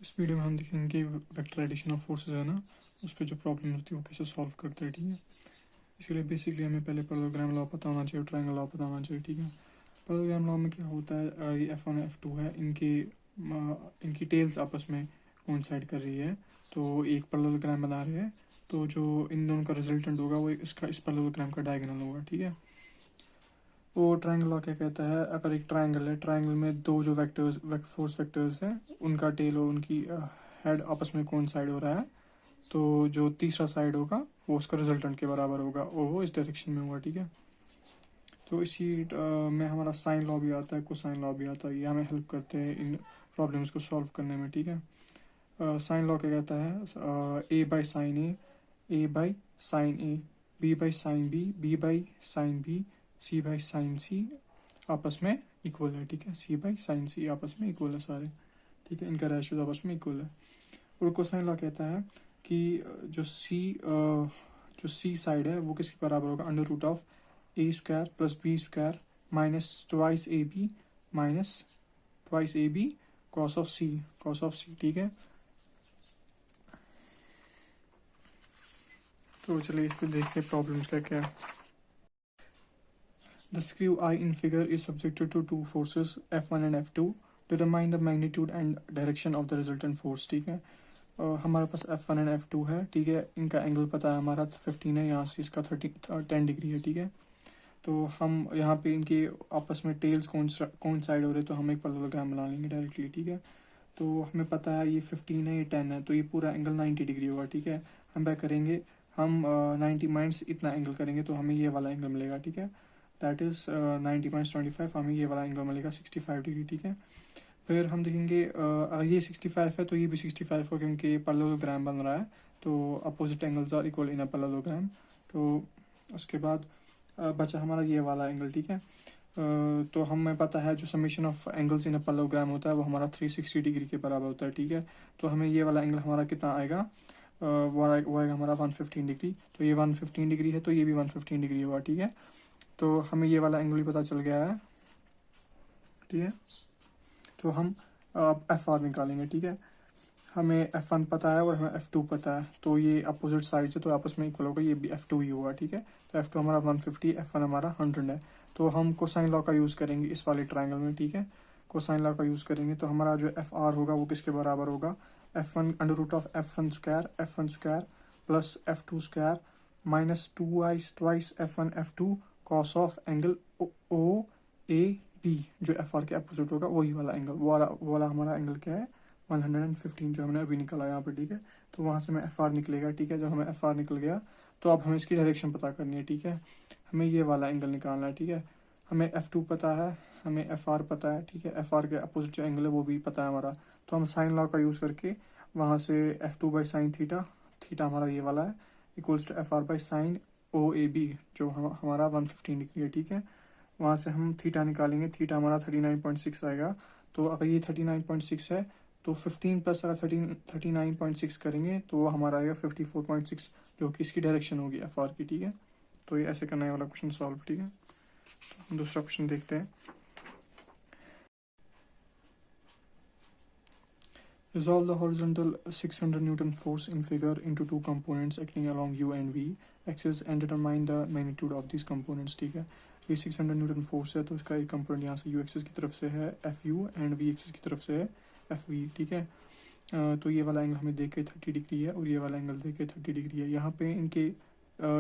इस वीडियो में हम देखेंगे वेक्टर एडिशन ऑफ फोर्सेस है ना, उस पर जो प्रॉब्लम होती है वो कैसे सॉल्व करते हैं। ठीक है, इसके लिए बेसिकली हमें पहले पैरेललोग्राम लॉ पता होना चाहिए, ट्रायंगल लॉ पता होना चाहिए। ठीक है, पैरेललोग्राम लॉ में क्या होता है, ये F1 F2 है, इनकी टेल्स आपस में कोइंसाइड कर रही है, तो एक पैरेललोग्राम बना रहे हैं। तो जो इन दोनों का रिजल्टेंट होगा वो इसका इस पैरेललोग्राम का डायगोनल होगा। ठीक है, वो ट्रायंगल लॉ क्या कहता है, अगर एक ट्रायंगल है, ट्रायंगल में दो जो फोर्स वेक्टर्स हैं, उनका टेल और उनकी हेड आपस में कोइंसाइड हो रहा है, तो जो तीसरा साइड होगा वो उसका रिजल्टेंट के बराबर होगा और वो इस डायरेक्शन में होगा। ठीक है, तो इसी में हमारा साइन लॉ भी आता है, कोसाइन लॉ भी आता है, ये हमें हेल्प करते हैं इन प्रॉब्लम्स को सॉल्व करने में। ठीक है, साइन लॉ क्या कहता है, a by sine a by sine a, b by sine b by sine b, c by sine c आपस में इक्वल है। ठीक है, सी बाई साइन सी आपस में इक्वल है सारे। ठीक है, इनका रेशियो आपस में इक्वल है। और कोसाइन लॉ कहता है कि जो सी साइड है वो किसके बराबर होगा, under root of a square plus b square minus twice a b cos of c. ठीक है, तो चलिए इस पर देखते हैं प्रॉब्लम्स क्या क्या है। The screw eye in figure is subjected to two forces F1 and F2. Determine the magnitude and direction of the resultant force. ठीक है, हमारे पास F1 एंड F2 है। ठीक है, इनका एंगल पता है हमारा 15 है, यहाँ से इसका 10 डिग्री है। ठीक है, तो हम यहाँ पे इनके आपस में टेल्स कोइंसाइड हो रहे, तो हम एक पैरेललोग्राम बना लेंगे डायरेक्टली। ठीक है, तो हमें पता है ये 15 है, ये 10 है, तो ये पूरा एंगल 90 डिग्री होगा। ठीक है, हम क्या करेंगे, हम 90 माइनस इतना एंगल करेंगे तो हमें ये वाला एंगल मिलेगा। ठीक है, दैट इज़ 90 माइनस 25, हमें ये वाला एंगल मिलेगा 65 डिग्री। ठीक है, फिर हम देखेंगे अगर ये 65 है तो ये भी 65 हो, क्योंकि पैरेललोग्राम बन रहा है, तो opposite angles are equal in a parallelogram. तो उसके बाद बचा हमारा ये वाला एंगल। ठीक है, तो हमें पता है जो summation of angles in a parallelogram होता है वो हमारा 360 डिग्री के बराबर होता है। ठीक है, तो हमें ये वाला एंगल हमारा कितना आएगा, वो आएगा हमारा 115 डिग्री। तो ये 115 डिग्री है, तो ये भी 115 डिग्री होगा। ठीक है, तो हमें ये वाला एंगल भी पता चल गया है। ठीक है, तो हम अब एफ आर निकालेंगे। ठीक है, हमें F1 पता है और हमें F2 पता है, तो ये अपोजिट साइड से तो आपस में इक्वल होगा, ये भी F2 ही होगा। ठीक है, तो F2 हमारा 150, F1 हमारा 100 है। तो हम कोसाइन लॉ का यूज़ करेंगे इस वाले ट्रायंगल में। ठीक है, कोसाइन लॉ का यूज़ करेंगे तो हमारा जो FR होगा वो किसके बराबर होगा, F1 under root of F1 square plus F2 square minus twice F1 F2 cos of angle O A B, जो FR के अपोजिट होगा वही वाला एंगल, वो वाला हमारा एंगल क्या है, 115 जो हमने अभी निकाला यहाँ पे। ठीक है, तो वहाँ से हमें FR निकलेगा। ठीक है, जब हमें FR निकल गया तो अब हमें इसकी डायरेक्शन पता करनी है। ठीक है, हमें ये वाला एंगल निकालना है। ठीक है, हमें F2 पता है, हमें FR पता है। ठीक है, FR के अपोजिट जो एंगल है वो भी पता है हमारा, तो हम साइन लॉ का यूज़ करके वहाँ से F2 बाई साइन थीटा हमारा ये वाला है equals to FR by sine OAB, जो हमारा 115 डिग्री है। ठीक है, वहाँ से हम थीटा निकालेंगे, थीटा हमारा 39.6 आएगा। तो अगर ये 39.6 है तो 15 प्लस अगर 39.6 करेंगे तो वो हमारा आएगा 54.6, जो कि इसकी डायरेक्शन होगी FR की। ठीक है, तो ये ऐसे करना है वाला क्वेश्चन सॉल्व। ठीक है, तो हम दूसरा क्वेश्चन देखते हैं। Resolve the horizontal 600 Newton force in figure into two components acting along U and V axis and determine the magnitude of these components। ठीक है, ये 600 न्यूटन फोर्स है, तो इसका एक कंपोनेंट यहाँ से U एक्सिस की तरफ से है FU एंड V एक्सिस की तरफ से है FV। ठीक है, तो ये वाला एंगल हमें देख के 30 डिग्री है और ये वाला एंगल देख के 30 डिग्री है। यहाँ पे इनके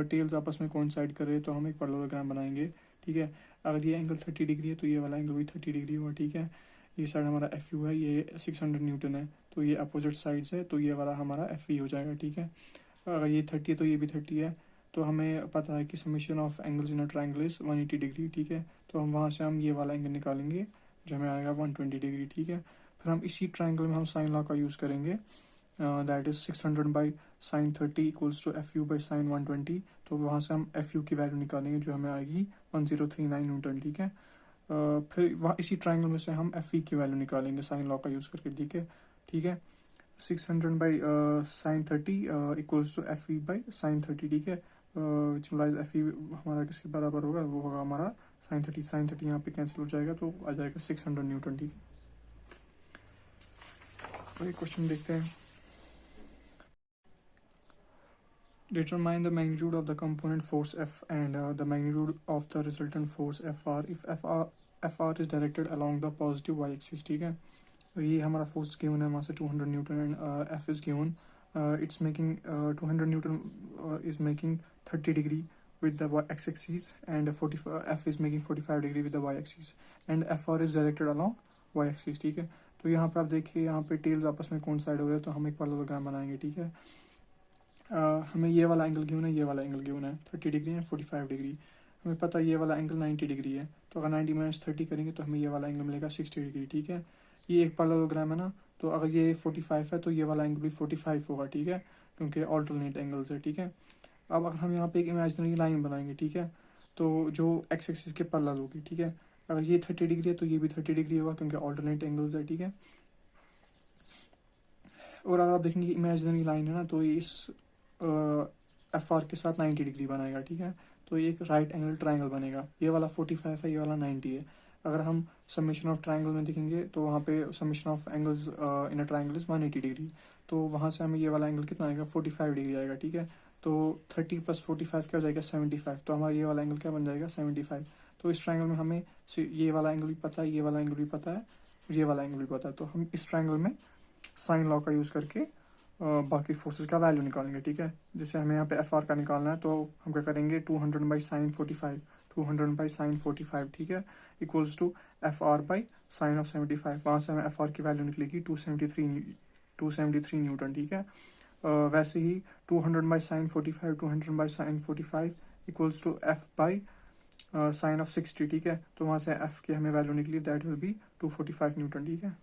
टेल्स आपस में कोइंसाइड कर रहे हैं, तो हम एक पैरेललोग्राम बनाएंगे। ठीक है, अगर ये एंगल 30 डिग्री है तो ये वाला एंगल भी 30 डिग्री हुआ। ठीक है, ये साइड हमारा FU है, ये 600 न्यूटन है, तो ये अपोजिट साइड्स है, तो ये वाला हमारा FV हो जाएगा। ठीक है, अगर ये 30 है तो ये भी 30 है, तो हमें पता है कि summation of angles in a triangle is 180 degree. ठीक है, तो हम वहाँ से हम ये वाला एंगल निकालेंगे जो हमें आएगा 120 डिग्री। ठीक है, फिर हम इसी ट्रायंगल में हम साइन लॉ का यूज़ करेंगे, that is 600 by sine 30 equals to FU by sine 120। तो वहाँ से हम FU की वैल्यू निकालेंगे जो हमें आएगी 1039 न्यूटन। ठीक है, फिर वहाँ इसी ट्रायंगल में से हम FV की वैल्यू निकालेंगे साइन लॉ का यूज़ करके। ठीक है, 600 by sine 30 equals to FV by sine 30। ठीक है, FV हमारा किसके बराबर होगा, वो होगा हमारा साइन 30 यहाँ पे कैंसिल हो जाएगा, तो आ जाएगा 600 न्यूटन। ठीक है, तो एक क्वेश्चन देखते हैं। Determine the magnitude of the component force F and the magnitude of the resultant force FR if FR is directed along the positive y axis, ठीक है। तो ये हमारा फोर्स गिवन है वहाँ से 200 Newton and F is given, it's making 200 Newton is making 30 degree with the x axis and F is making 45 degree with the y axis and FR is directed along y axis, ठीक है। तो यहाँ पे आप देखिए, यहाँ पे tales आपस में कोइंसाइड हो गए तो हम एक पैरेललोग्राम बनाएंगे, ठीक है। हमें ये वाला एंगल गिवन है, ये वाला एंगल गिवन है 30 डिग्री एंड 45 डिग्री। हमें पता है ये वाला एंगल 90 डिग्री है, तो अगर 90 माइनस 30 करेंगे तो हमें ये वाला एंगल मिलेगा 60 डिग्री, ठीक है। ये एक पैरेललोग्राम है ना, तो अगर ये 45 है तो ये वाला एंगल भी 45 होगा, ठीक है, क्योंकि ऑल्टरनेट एंगल्स है, ठीक है। अब अगर हम यहाँ पे एक इमेजिनरी लाइन बनाएंगे, ठीक है, तो जो एक्स एक्सिस के पैरेलल होगी, ठीक है। अगर ये 30 डिग्री है तो ये भी 30 डिग्री होगा क्योंकि ऑल्टरनेट एंगल्स है, ठीक है। और अगर आप देखेंगे इमेजिनरी लाइन है ना, तो ये इस एफ आर के साथ 90 डिग्री बनाएगा, ठीक है। तो ये एक राइट एंगल ट्राइंगल बनेगा। ये वाला 45 है, ये वाला 90 है। अगर हम समेशन ऑफ ट्राइंगल में देखेंगे तो वहाँ पे summation of angles in a triangle is 180 degree. तो वहाँ से हमें ये वाला एंगल कितना आएगा, 45 डिग्री आएगा, ठीक है। तो 30 + 45 क्या हो जाएगा, 75। तो हमारा ये वाला एंगल क्या बन जाएगा, 75। तो इस ट्राइंगल में हमें ये वाला एंगल भी पता है, ये वाला एंगल भी पता है, और ये वाला एंगल भी पता है। तो हम इस ट्राइंगल में साइन लॉ का यूज़ करके बाकी फोर्सेस का वैल्यू निकालेंगे, ठीक है। जैसे हमें यहाँ पे एफ आर का निकालना है तो हम क्या करेंगे, 200/sin45, 200/sin45, ठीक है, equals to F R by sine of 75। वहाँ से हमें एफ आर की वैल्यू निकलेगी 273 न्यूटन, ठीक है। वैसे ही 200/sin45, 200/sin45 equals to F by sine of 60, ठीक है। तो वहाँ से एफ की हमें वैल्यू निकली, दैट विल बी 245 न्यूटन, ठीक है।